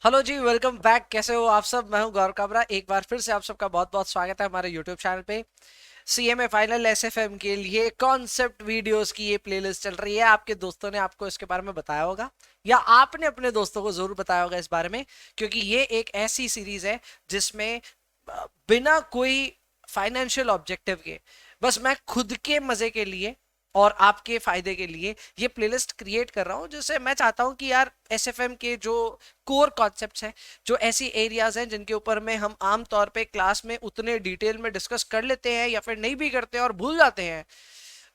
Hello जी, welcome back. कैसे हो आप सब? मैं हूं गौरव काबरा। एक बार फिर से आप सबका बहुत बहुत स्वागत है हमारे यूट्यूब चैनल पे। सीएमए फाइनल एसएफएम के लिए कॉन्सेप्ट वीडियोस की ये प्लेलिस्ट चल रही है। आपके दोस्तों ने आपको इसके बारे में बताया होगा या आपने अपने दोस्तों को जरूर बताया होगा इस बारे में, क्योंकि ये एक ऐसी सीरीज है जिसमें बिना कोई फाइनेंशियल ऑब्जेक्टिव के, बस मैं खुद के मजे के लिए और आपके फायदे के लिए ये प्लेलिस्ट क्रिएट कर रहा हूं, जिससे मैं चाहता हूं कि यार एसएफएम के जो कोर कॉन्सेप्ट्स हैं, जो ऐसी एरियाज हैं जिनके ऊपर में हम आम तौर पे क्लास में उतने डिटेल में डिस्कस कर लेते हैं या फिर नहीं भी करते हैं और भूल जाते हैं,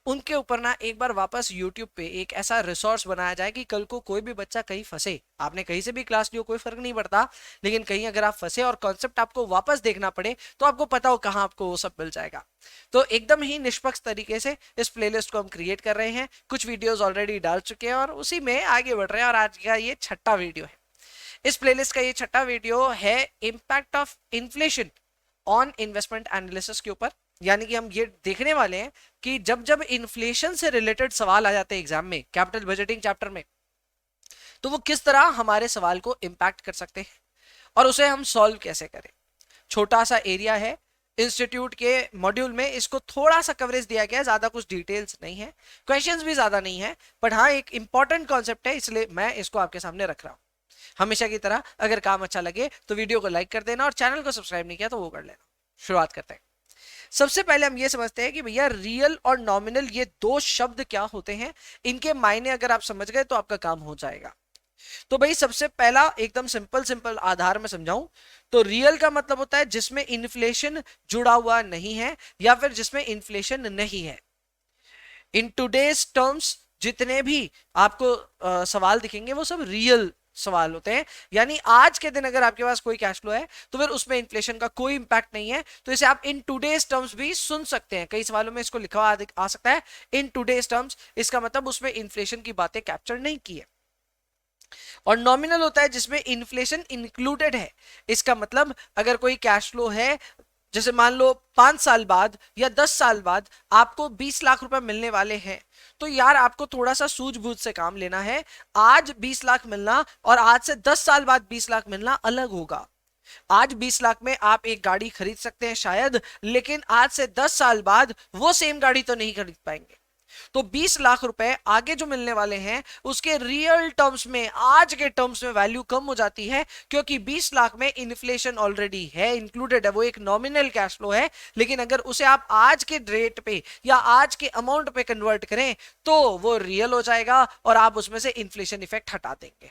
उनके ऊपर ना एक बार वापस YouTube पे एक ऐसा रिसोर्स बनाया जाए कि कल को कोई भी बच्चा कहीं फंसे, आपने कहीं से भी क्लास लियो कोई फर्क नहीं पड़ता, लेकिन कहीं अगर आप फंसे और कॉन्सेप्ट आपको वापस देखना पड़े तो आपको पता हो कहाँ आपको वो सब मिल जाएगा। तो एकदम ही निष्पक्ष तरीके से इस प्लेलिस्ट को हम क्रिएट कर रहे हैं। कुछ वीडियोस ऑलरेडी डाल चुके हैं और उसी में आगे बढ़ रहे हैं, और आज का ये छठा वीडियो है। इस प्लेलिस्ट का ये छठा वीडियो है impact of inflation on investment analysis के ऊपर। यानी कि हम ये देखने वाले हैं कि जब जब इन्फ्लेशन से रिलेटेड सवाल आ जाते हैं एग्जाम में, कैपिटल बजटिंग चैप्टर में, तो वो किस तरह हमारे सवाल को इम्पैक्ट कर सकते हैं और उसे हम सॉल्व कैसे करें। छोटा सा एरिया है, इंस्टीट्यूट के मॉड्यूल में इसको थोड़ा सा कवरेज दिया गया है, ज्यादा कुछ डिटेल्स नहीं है, क्वेश्चंस भी ज्यादा नहीं है, बट हाँ एक इंपॉर्टेंट कॉन्सेप्ट है, इसलिए मैं इसको आपके सामने रख रहा हूं। हमेशा की तरह अगर काम अच्छा लगे तो वीडियो को लाइक कर देना और चैनल को सब्सक्राइब नहीं किया तो वो कर लेना। शुरुआत करते हैं। सबसे पहले हम ये समझते हैं कि भैया रियल और नॉमिनल ये दो शब्द क्या होते हैं। इनके मायने अगर आप समझ गए तो आपका काम हो जाएगा। तो भाई सबसे पहला एकदम सिंपल सिंपल आधार में समझाऊं तो रियल का मतलब होता है जिसमें इन्फ्लेशन जुड़ा हुआ नहीं है या फिर जिसमें इन्फ्लेशन नहीं है। इन टूडेज टर्म्स जितने भी आपको सवाल दिखेंगे वो सब रियल सवाल होते हैं। यानी आज के दिन अगर आपके पास कोई कैश फ्लो है तो फिर उसमें इन्फ्लेशन का कोई इंपैक्ट नहीं है, तो इसे आप इन टूडेज टर्म्स भी सुन सकते हैं। कई सवालों में इसको लिखा हुआ आ सकता है इन टूडेज टर्म्स, इसका मतलब उसमें इन्फ्लेशन की बातें कैप्चर नहीं की है। और नॉमिनल होता है जिसमें इन्फ्लेशन इंक्लूडेड है। इसका मतलब अगर कोई कैश फ्लो है, जैसे मान लो 5 साल बाद या 10 साल बाद आपको 20 लाख रुपए मिलने वाले हैं, तो यार आपको थोड़ा सा सूझबूझ से काम लेना है। आज 20 लाख मिलना और आज से 10 साल बाद 20 लाख मिलना अलग होगा। आज 20 लाख में आप एक गाड़ी खरीद सकते हैं शायद, लेकिन आज से 10 साल बाद वो सेम गाड़ी तो नहीं खरीद पाएंगे। तो 20 लाख रुपए आगे जो मिलने वाले हैं उसके रियल टर्म्स में, आज के टर्म्स में वैल्यू कम हो जाती है, क्योंकि 20 लाख में इन्फ्लेशन ऑलरेडी है, इंक्लूडेड है, वो एक नॉमिनल कैश फ्लो है। लेकिन अगर उसे आप आज के रेट पे या आज के अमाउंट पे कन्वर्ट करें तो वो रियल हो जाएगा और आप उसमें से इन्फ्लेशन इफेक्ट हटा देंगे।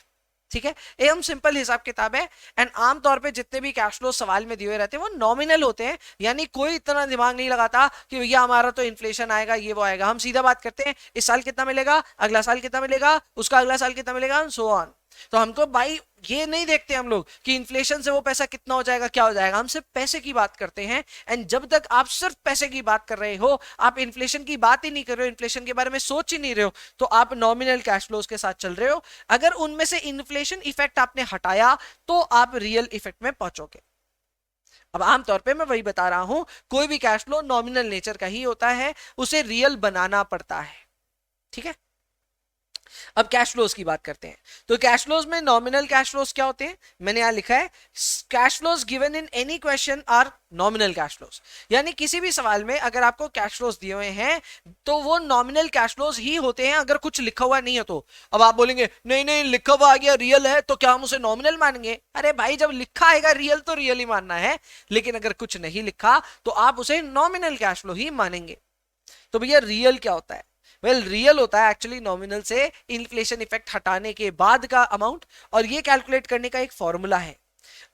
ठीक है, एकदम सिंपल हिसाब किताब है। एंड आमतौर पे जितने भी कैश फ्लो सवाल में दिए हुए रहते हैं वो नॉमिनल होते हैं, यानी कोई इतना दिमाग नहीं लगाता कि भैया हमारा तो इन्फ्लेशन आएगा ये वो आएगा। हम सीधा बात करते हैं इस साल कितना मिलेगा, अगला साल कितना मिलेगा, उसका अगला साल कितना मिलेगा, सो ऑन। तो हमको भाई ये नहीं देखते हम लोग कि इन्फ्लेशन से वो पैसा कितना हो जाएगा क्या हो जाएगा, हम सिर्फ पैसे की बात करते हैं। एंड जब तक आप सिर्फ पैसे की बात कर रहे हो, आप इन्फ्लेशन की बात ही नहीं कर रहे हो, इन्फ्लेशन के बारे में सोच ही नहीं रहे हो, तो आप नॉमिनल कैश फ्लोज के साथ चल रहे हो। अगर उनमें से इन्फ्लेशन इफेक्ट आपने हटाया तो आप रियल इफेक्ट में पहुंचोगे। अब आमतौर पे मैं वही बता रहा हूं, कोई भी कैश फ्लो नॉमिनल नेचर का ही होता है, उसे रियल बनाना पड़ता है। ठीक है, अब कैश फ्लोज की बात करते हैं। तो कैश फ्लोज में नॉमिनल कैश फ्लोज क्या होते हैं, मैंने यहां लिखा है cash flows given in any question are nominal cash flows. यानी किसी भी सवाल में अगर आपको कैश फ्लोज दिए हुए हैं तो वो नॉमिनल कैश फ्लोज ही होते हैं, अगर कुछ लिखा हुआ नहीं है तो। अब आप बोलेंगे नहीं नहीं लिखा हुआ आ गया रियल है तो क्या हम उसे नॉमिनल मानेंगे? अरे भाई जब लिखा आएगा रियल तो रियल ही मानना है, लेकिन अगर कुछ नहीं लिखा तो आप उसे नॉमिनल कैश फ्लो ही मानेंगे। तो भैया रियल क्या होता है? वेल रियल होता है एक्चुअली नॉमिनल से इन्फ्लेशन इफेक्ट हटाने के बाद का अमाउंट, और ये कैलकुलेट करने का एक फॉर्मूला है।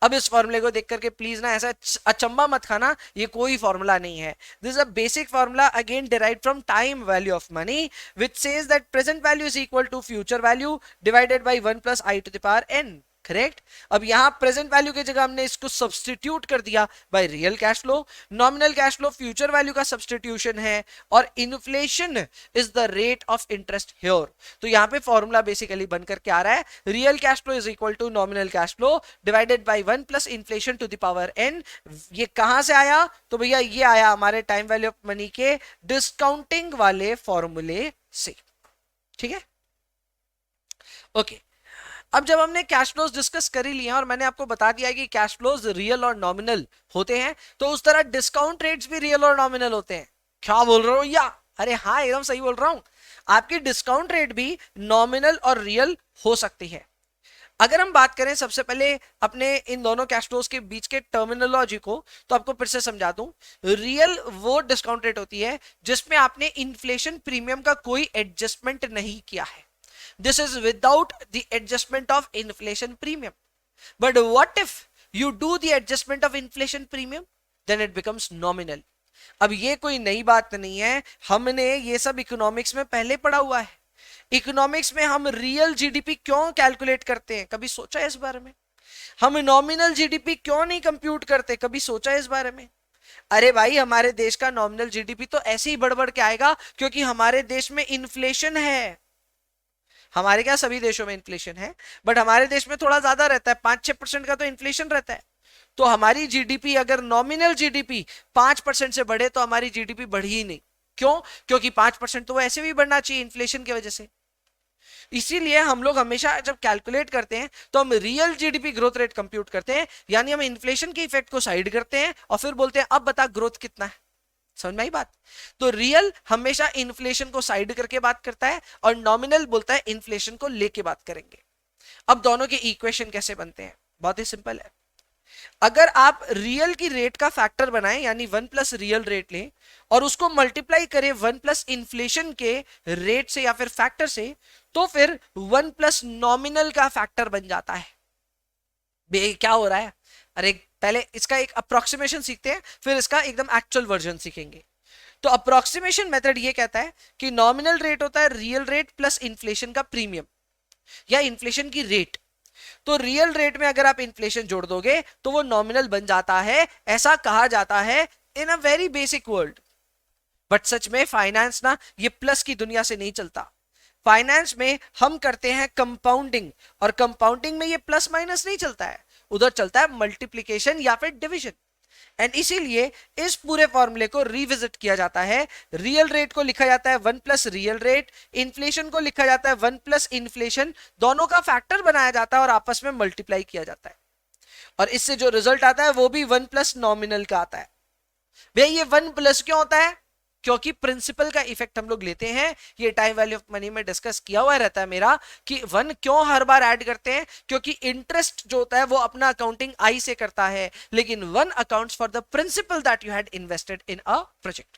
अब इस फॉर्मूले को देख करके प्लीज ना ऐसा अचंबा मत खाना, ये कोई फॉर्मूला नहीं है। This is a basic formula again derived from time value of money which says that present value is equal to future value divided by 1 plus I to the power n. Correct. अब यहां present value की जगह हमने इसको substitute कर दिया by real cash flow. Nominal cash flow future value का substitution है और inflation is the rate of interest here. तो यहां पे फॉर्मूला बेसिकली बन करके आ रहा है real cash flow is equal to nominal cash flow divided by 1 plus inflation to the power n. ये कहां से आया? तो भैया ये आया हमारे टाइम वैल्यू ऑफ मनी के डिस्काउंटिंग वाले फॉर्मूले से। ठीक है, ओके। अब जब हमने कैश फ्लोज डिस्कस कर ही लिए हैं और मैंने आपको बता दिया है कि कैश फ्लोज रियल और नॉमिनल होते हैं, तो उस तरह डिस्काउंट रेट्स भी रियल और नॉमिनल होते हैं। क्या बोल रहे हो या? अरे हाँ, एकदम सही बोल रहा हूं। आपकी डिस्काउंट रेट भी नॉमिनल और रियल हो सकती है। अगर हम बात करें सबसे पहले अपने इन दोनों कैश फ्लोज के बीच के टर्मिनोलॉजी को, तो आपको फिर से समझा दूं। रियल वो डिस्काउंट रेट होती है जिसमें आपने इन्फ्लेशन प्रीमियम का कोई एडजस्टमेंट नहीं किया है। This is without the adjustment of inflation premium. But what if you do the adjustment of inflation premium? Then it becomes nominal. अब ये कोई नई बात नहीं है, हमने ये सब इकोनॉमिक्स में पहले पढ़ा हुआ है। इकोनॉमिक्स में हम रियल जीडीपी क्यों कैलकुलेट करते हैं, कभी सोचा है इस बारे में? हम नॉमिनल जीडीपी क्यों नहीं कंप्यूट करते, कभी सोचा है इस बारे में? अरे भाई, हमारे देश का नॉमिनल जीडीपी तो ऐसे ही बढ़ के आएगा क्योंकि हमारे देश में इन्फ्लेशन है। हमारे क्या सभी देशों में इन्फ्लेशन है, बट हमारे देश में थोड़ा ज्यादा रहता है, 5-6% का तो इन्फ्लेशन रहता है। तो हमारी जीडीपी, अगर नॉमिनल जीडीपी 5% से बढ़े तो हमारी जीडीपी बढ़ी ही नहीं। क्यों? क्योंकि 5% तो वो ऐसे भी बढ़ना चाहिए इन्फ्लेशन की वजह से। इसीलिए हम लोग हमेशा जब कैलकुलेट करते हैं तो हम real GDP growth rate compute करते हैं, यानी हम इन्फ्लेशन के इफेक्ट को साइड करते हैं और फिर बोलते हैं अब बता ग्रोथ कितना है। समझ में आई बात? तो रियल हमेशा इन्फ्लेशन को साइड करके बात करता है और नॉमिनल बोलता है इन्फ्लेशन को लेके बात करेंगे। अब दोनों के इक्वेशन कैसे बनते हैं? बहुत ही सिंपल है। अगर आप रियल की रेट का फैक्टर बनाएं, यानी 1 प्लस रियल रेट लें और उसको मल्टीप्लाई करें 1 प्लस इन्फ्लेशन के रेट से या फिर फैक्टर से, तो फिर 1 प्लस नॉमिनल का फैक्टर बन जाता है। क्या हो रहा है? अरे पहले इसका एक अप्रोक्सीमेशन सीखते हैं, फिर इसका एकदम एक्चुअल वर्जन सीखेंगे। तो अप्रोक्सीमेशन मेथड ये कहता है कि नॉमिनल रेट होता है रियल रेट प्लस इन्फ्लेशन का प्रीमियम या इन्फ्लेशन की रेट। तो रियल रेट में अगर आप इन्फ्लेशन जोड़ दोगे तो वो नॉमिनल बन जाता है, ऐसा कहा जाता है in a very basic world. But सच में फाइनेंस ना ये प्लस की दुनिया से नहीं चलता। फाइनेंस में हम करते हैं कंपाउंडिंग, और कंपाउंडिंग में ये प्लस माइनस नहीं चलता है, उधर चलता है मल्टीप्लीकेशन या फिर डिवीजन। एंड इसीलिए इस पूरे फॉर्मूले को रिविजिट किया जाता है। रियल रेट को लिखा जाता है 1 प्लस रियल रेट, इन्फ्लेशन को लिखा जाता है 1 प्लस इन्फ्लेशन, दोनों का फैक्टर बनाया जाता है और आपस में मल्टीप्लाई किया जाता है, और इससे जो रिजल्ट आता है वो भी 1 प्लस नॉमिनल का आता है। भैया ये 1 प्लस क्यों होता है? क्योंकि प्रिंसिपल का इफेक्ट हम लोग लेते हैं। ये टाइम वैल्यू ऑफ मनी में डिस्कस किया हुआ रहता है मेरा कि 1 क्यों हर बार ऐड करते हैं, क्योंकि इंटरेस्ट जो होता है वो अपना अकाउंटिंग आई से करता है, लेकिन 1 accounts for the principal that you had invested in a project.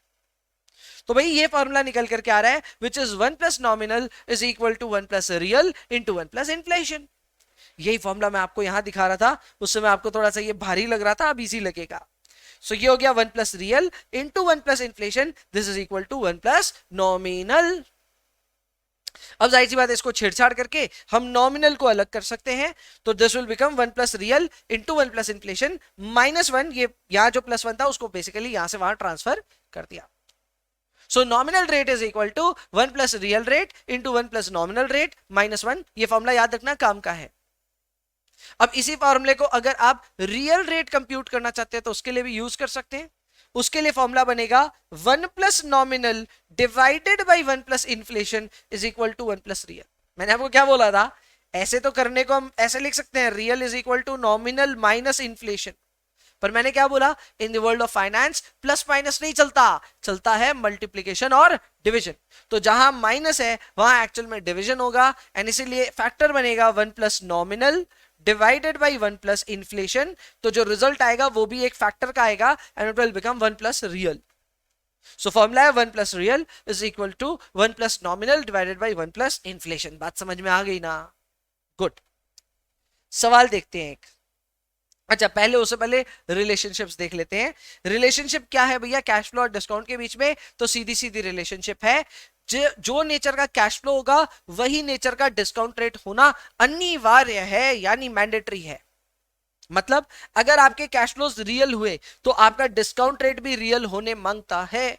तो भाई ये फॉर्मूला निकल करके आ रहा है which is 1 plus nominal is equal to 1 plus real into 1 plus inflation. यही फॉर्मूला मैं आपको यहां दिखा रहा था, उस समय आपको थोड़ा सा ये भारी लग रहा था, अब इजी लगेगा। सो ये हो गया 1 plus real into 1 plus inflation, this is equal to 1 plus nominal. अब जाहिर सी बात है, इसको छेड़छाड़ करके हम नॉमिनल को अलग कर सकते हैं, तो this will become 1 plus real into 1 plus inflation minus 1, ये यहां जो +1 था उसको बेसिकली यहां से वहां ट्रांसफर कर दिया। So nominal rate is equal to 1 plus real rate into 1 plus nominal rate minus 1। ये फॉर्मूला याद रखना काम का है। अब इसी फॉर्मूले को अगर आप रियल रेट कंप्यूट करना चाहते हैं तो उसके लिए भी यूज कर सकते हैं। उसके लिए फॉर्मूला बनेगा 1 plus nominal divided by 1 plus inflation is equal to 1 plus real. मैंने आपको क्या बोला था? ऐसे तो करने को हम ऐसे लिख सकते हैं, real is equal to nominal minus inflation, पर मैंने क्या बोला, in the world of finance plus minus नहीं चलता, चलता है मल्टीप्लीकेशन और डिवीजन। तो जहां माइनस है वहां एक्चुअल में डिवीजन होगा, एंड इसीलिए फैक्टर बनेगा 1 plus nominal divided by 1 plus inflation. तो जो रिजल्ट आएगा वो भी एक फैक्टर का आएगा, and it will become 1 plus real. So formula है 1 plus real is equal to 1 plus nominal divided by 1 plus inflation. बात समझ में आ गई ना? गुड। सवाल देखते हैं एक। अच्छा, पहले उससे पहले रिलेशनशिप्स देख लेते हैं। रिलेशनशिप क्या है भैया कैश फ्लो और डिस्काउंट के बीच में? तो सीधी सीधी रिलेशनशिप है, जो नेचर का कैश फ्लो होगा वही नेचर का डिस्काउंट रेट होना अनिवार्य है, यानी मैंडेटरी है। मतलब अगर आपके कैश फ्लोज रियल हुए तो आपका डिस्काउंट रेट भी रियल होने मांगता है।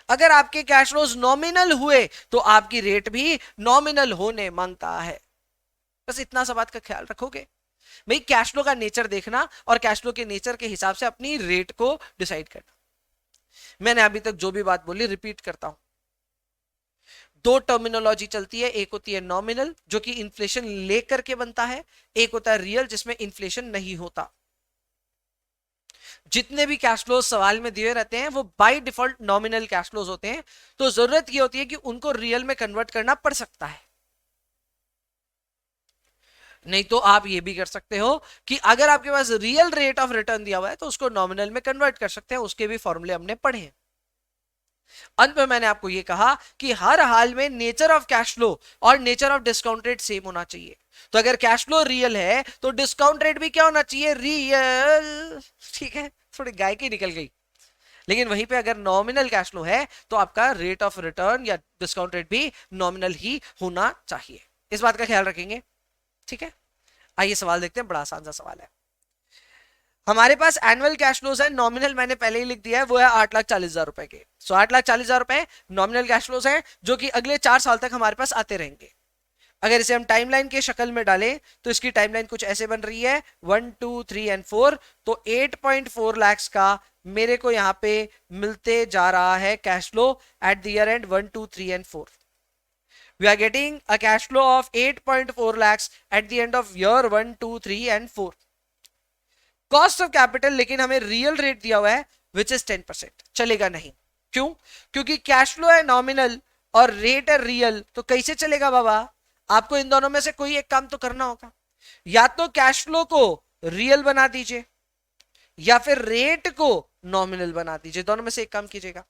अगर आपके कैश फ्लोज नॉमिनल हुए तो आपकी रेट भी नॉमिनल होने मांगता है। बस इतना सा बात का ख्याल रखोगे भाई, कैश फ्लो का नेचर देखना और कैश फ्लो के नेचर के हिसाब से अपनी रेट को डिसाइड करना। मैंने अभी तक जो भी बात बोली रिपीट करता हूं, दो टर्मिनोलॉजी चलती है, एक होती है नॉमिनल जो कि इन्फ्लेशन लेकर के बनता है, एक होता है रियल जिसमें इन्फ्लेशन नहीं होता। जितने भी कैश फ्लोज सवाल में दिए रहते हैं वो by default nominal cash flows होते हैं, तो जरूरत ये होती है कि उनको रियल में कन्वर्ट करना पड़ सकता है। नहीं तो आप ये भी कर सकते हो कि अगर आपके पास रियल रेट ऑफ रिटर्न दिया हुआ है तो उसको नॉमिनल में कन्वर्ट कर सकते हैं, उसके भी फॉर्मूले हमने पढ़े हैं। अंत में मैंने आपको ये कहा कि हर हाल में नेचर ऑफ कैश फ्लो और nature of discount rate same होना चाहिए। तो अगर कैश फ्लो रियल है तो डिस्काउंट रेट भी क्या होना चाहिए, रियल। ठीक है, थोड़ी गायकी निकल गई। लेकिन वहीं पे अगर नॉमिनल कैश फ्लो है तो आपका रेट ऑफ रिटर्न या डिस्काउंट रेट भी नॉमिनल ही होना चाहिए। इस बात का ख्याल रखेंगे, ठीक है। आइए सवाल देखते हैं, बड़ा आसान सा सवाल है। हमारे पास एनुअल कैश फ्लोज है, नॉमिनल मैंने पहले ही लिख दिया है, वो है 8,40,000 रुपए के। सो 8,40,000 रुपए नॉमिनल कैश फ्लोज हैं जो कि अगले 4 साल तक हमारे पास आते रहेंगे। अगर इसे हम टाइमलाइन के शक्ल में डालें तो इसकी टाइमलाइन कुछ ऐसे बन रही है 1 2 3 एंड 4। तो 8.4 लाख का मेरे को यहाँ पे मिलते जा रहा है cash flow at the year and 1 2 3 and 4। We are getting a cash flow of 8.4 lakhs at the end of year 1 2 3 and 4। Cost of capital लेकिन हमें रियल रेट दिया हुआ है विच इज 10%। चलेगा नहीं, क्यों? क्योंकि कैश फ्लो है नॉमिनल और रेट है रियल, तो कैसे चलेगा बाबा? आपको इन दोनों में से कोई एक काम तो करना होगा। या तो कैश फ्लो को रियल बना दीजिए या फिर रेट को नॉमिनल बना दीजिए, दोनों में से एक काम कीजिएगा।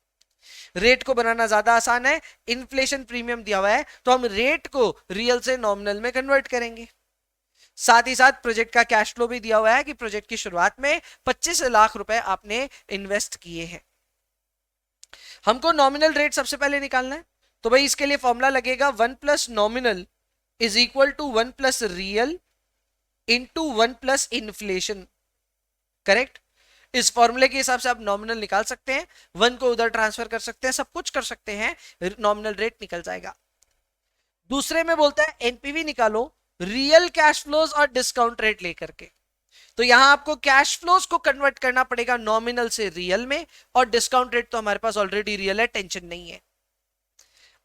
रेट को बनाना ज्यादा आसान है, इन्फ्लेशन प्रीमियम दिया हुआ है तो हम रेट को रियल से नॉमिनल में कन्वर्ट करेंगे। साथ ही साथ प्रोजेक्ट का कैश फ्लो भी दिया हुआ है कि प्रोजेक्ट की शुरुआत में 25 लाख रुपए आपने इन्वेस्ट किए हैं। हमको नॉमिनल रेट सबसे पहले निकालना है, तो भाई इसके लिए फॉर्मूला लगेगा 1 plus nominal is equal to 1 plus real into 1 plus inflation. Correct? इस फॉर्मूले के हिसाब से आप नॉमिनल निकाल सकते हैं, 1 को उधर ट्रांसफर कर सकते हैं, सब कुछ कर सकते हैं, नॉमिनल रेट निकल जाएगा। दूसरे में बोलता है एनपीवी निकालो रियल कैश फ्लोज और डिस्काउंट रेट लेकर के। तो यहां आपको कैश फ्लोज को कन्वर्ट करना पड़ेगा नॉमिनल से रियल में, और डिस्काउंट रेट तो हमारे पास ऑलरेडी रियल है, टेंशन नहीं है।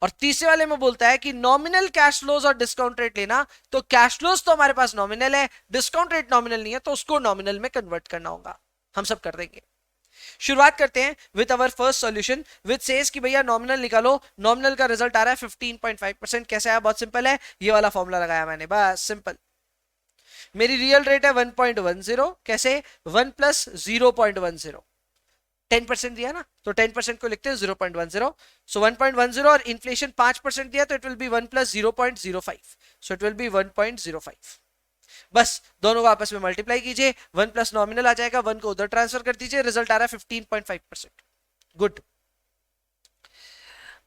और तीसरे वाले में बोलता है कि नॉमिनल कैश फ्लोज और डिस्काउंट रेट लेना, तो कैश फ्लोज तो हमारे पास नॉमिनल है, डिस्काउंट रेट नॉमिनल नहीं है, तो उसको नॉमिनल में कन्वर्ट करना होगा। हम सब कर देंगे। शुरुआत करते हैं with our first solution with says कि भैया नॉमिनल निकालो। नॉमिनल का रिजल्ट आ रहा है 15.5%। कैसे आया? बहुत सिंपल है, ये वाला फॉर्मूला लगाया मैंने, बस सिंपल। मेरी रियल रेट है 1.10। कैसे? 1 प्लस 0.10, 10% दिया ना, तो 10% को लिखते हैं 0.10। सो 1.10 और इन्फ्लेशन 5% दिया, तो it will be 1 plus 0.05, so it will be 1.05। बस दोनों को आपस में मल्टीप्लाई कीजिए, 1 प्लस नॉमिनल आ जाएगा, 1 को उधर ट्रांसफर कर दीजिए, रिजल्ट आ रहा है 15.5%। गुड।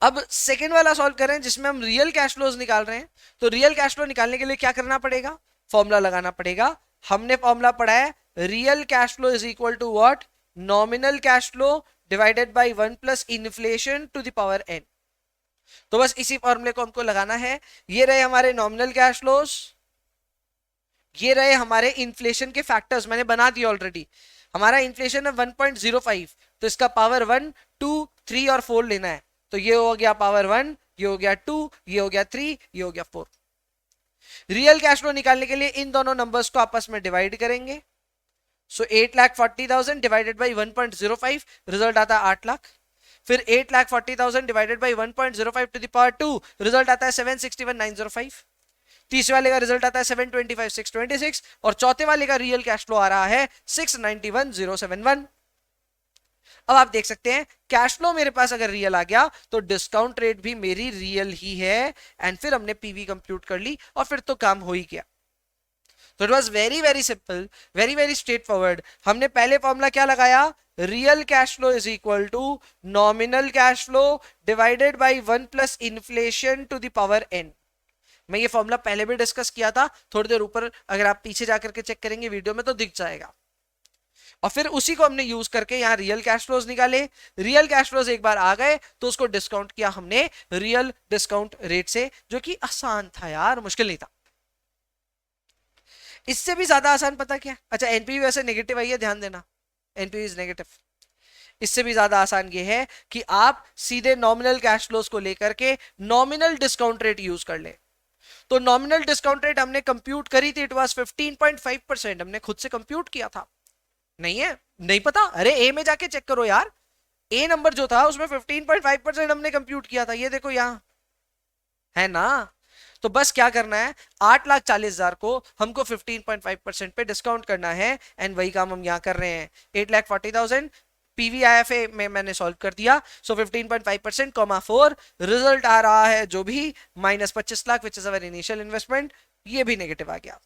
अब सेकेंड वाला सॉल्व करें जिसमें हम रियल कैश फ्लोज निकाल रहे हैं। तो रियल कैश फ्लो निकालने के लिए क्या करना पड़ेगा? फॉर्मूला लगाना पड़ेगा। हमने फॉर्मूला पढ़ा है real cash flow is equal to what? Nominal cash flow divided by 1 plus inflation to the power n। तो बस इसी फॉर्मूले को हमको लगाना है। ये रहे हमारे नॉमिनल कैश फ्लोज, ये रहे हमारे इन्फ्लेशन के फैक्टर्स, मैंने बना दिया ऑलरेडी। हमारा इन्फ्लेशन है 1.05, तो इसका पावर 1 2 3 और 4 लेना है। तो ये हो गया पावर 1, ये हो गया 2, ये हो गया 3, ये हो गया 4। रियल कैश फ्लो निकालने के लिए इन दोनों नंबर्स को आपस में डिवाइड करेंगे। सो 8,40,000 डिवाइडेड बाई 1.05, रिजल्ट आता है 8 लाख। फिर 8,40,000 divided by 1.05 to the power 2, result आता है 761,905। तीसरे वाले का रिजल्ट आता है 725,626 और चौथे वाले का रियल कैश फ्लो आ रहा है 691,071। अब आप देख सकते हैं कैश फ्लो मेरे पास अगर रियल आ गया तो डिस्काउंट रेट भी मेरी रियल ही है। एंड फिर हमने पीवी कंप्यूट कर ली और फिर तो काम हो ही गया। तो it was very very simple, very very straightforward. हमने पहले फॉर्मूला क्या लगाया? Real cash flow is equal to nominal cash flow divided by 1 plus inflation to the power n। मैं ये फॉर्मूला पहले भी डिस्कस किया था, थोड़ी देर ऊपर अगर आप पीछे जाकर के चेक करेंगे वीडियो में तो दिख जाएगा। और फिर उसी को हमने यूज करके यहां रियल कैश फ्लोज निकाले। रियल कैश फ्लोज एक बार आ गए तो उसको डिस्काउंट किया हमने रियल डिस्काउंट रेट से, जो कि आसान था यार, मुश्किल नहीं था। इससे भी ज्यादा आसान पता क्या? अच्छा, एनपीवी वैसे नेगेटिव आई है, ध्यान देना, एनपीवी इज नेगेटिव। इससे भी ज्यादा आसान ये है कि आप सीधे नॉमिनल कैश फ्लोज को लेकर के नॉमिनल डिस्काउंट रेट यूज कर ले। तो नॉमिनल डिस्काउंट रेट हमने कंप्यूट करी थी, इट वाज 15.5%। हमने खुद से कंप्यूट किया था। नहीं है, नहीं पता? अरे ए में जाके चेक करो यार, ए नंबर जो था उसमें 15.5% हमने कंप्यूट किया था, ये देखो यहां है ना। तो बस क्या करना है, 8,40,000 को हमको 15.5% पे डिस्काउंट करना है, एंड वही काम हम यहाँ कर रहे हैं। 8,40,000 पीवीआईएफए में मैंने सॉल्व कर दिया। सो 15.5% कॉमा 4, रिजल्ट आ रहा है जो भी -25 lakh, which is our initial investment. ये भी नेगेटिव आ गया।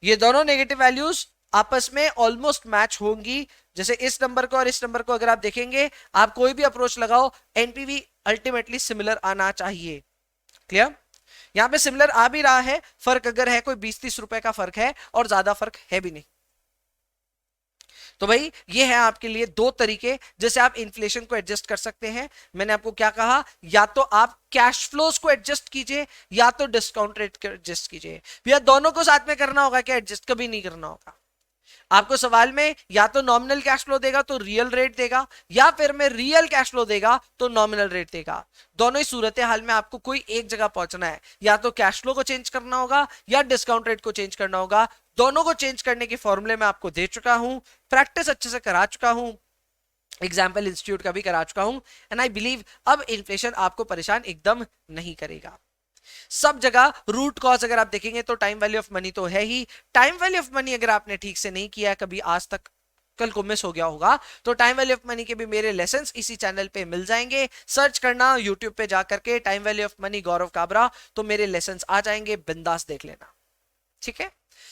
ये दोनों नेगेटिव वैल्यूज आपस में ऑलमोस्ट मैच होंगी। जैसे इस नंबर को और इस नंबर को अगर आप देखेंगे, आप कोई भी अप्रोच लगाओ, एनपीवी अल्टीमेटली सिमिलर आना चाहिए। क्लियर? यहां पे सिमिलर आ भी रहा है, फर्क अगर है कोई 20-30 रुपए का फर्क है, और ज्यादा फर्क है भी नहीं। तो भाई ये है आपके लिए दो तरीके जैसे आप इन्फ्लेशन को एडजस्ट कर सकते हैं। मैंने आपको क्या कहा, या तो आप कैश फ्लोज को एडजस्ट कीजिए, या तो डिस्काउंट रेट को एडजस्ट कीजिए। भैया दोनों को साथ में करना होगा क्या? एडजस्ट कभी नहीं करना होगा। आपको सवाल में या तो नॉमिनल कैश फ्लो देगा तो रियल रेट देगा, या फिर में रियल कैश फ्लो देगा तो नॉमिनल रेट देगा। दोनों ही सूरत हाल में आपको कोई एक जगह पहुंचना है, या तो कैश फ्लो को चेंज करना होगा या डिस्काउंट रेट को चेंज करना होगा। दोनों को चेंज करने के फॉर्मूले में आपको दे चुका हूं, प्रैक्टिस अच्छे से करा चुका हूं, एग्जाम्पल इंस्टीट्यूट का भी करा चुका हूं, एंड आई बिलीव अब इन्फ्लेशन आपको परेशान एकदम नहीं करेगा। सब जगह रूट कॉज अगर आप देखेंगे तो टाइम वैल्यू ऑफ मनी तो है ही। टाइम वैल्यू ऑफ मनी अगर आपने ठीक से नहीं किया कभी आज तक, कल को मिस हो गया होगा, तो टाइम वैल्यू ऑफ मनी के भी मेरे लेसन्स इसी चैनल पे मिल जाएंगे। सर्च करना यूट्यूब पे जाकर के टाइम वैल्यू ऑफ मनी गौरव काबरा, तो मेरे लेसन्स आ जाएंगे, बिंदास देख लेना। ठीक है?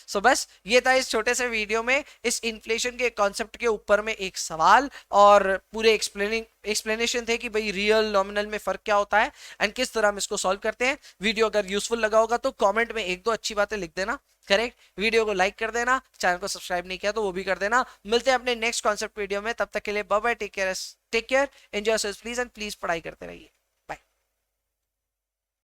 सो बस ये था इस छोटे से वीडियो में इस इन्फ्लेशन के कॉन्सेप्ट के ऊपर में एक सवाल और पूरे एक्सप्लेनेशन थे कि भाई रियल नॉमिनल में फर्क क्या होता है एंड किस तरह हम इसको सॉल्व करते हैं। वीडियो अगर यूजफुल लगा होगा तो कमेंट में एक दो अच्छी बातें लिख देना, करेक्ट। वीडियो को लाइक कर देना, चैनल को सब्सक्राइब नहीं किया तो वो भी कर देना। मिलते हैं अपने नेक्स्ट कॉन्सेप्ट वीडियो में, तब तक के लिए bye bye, take care, enjoy yourself please, and please पढ़ाई करते रहिए।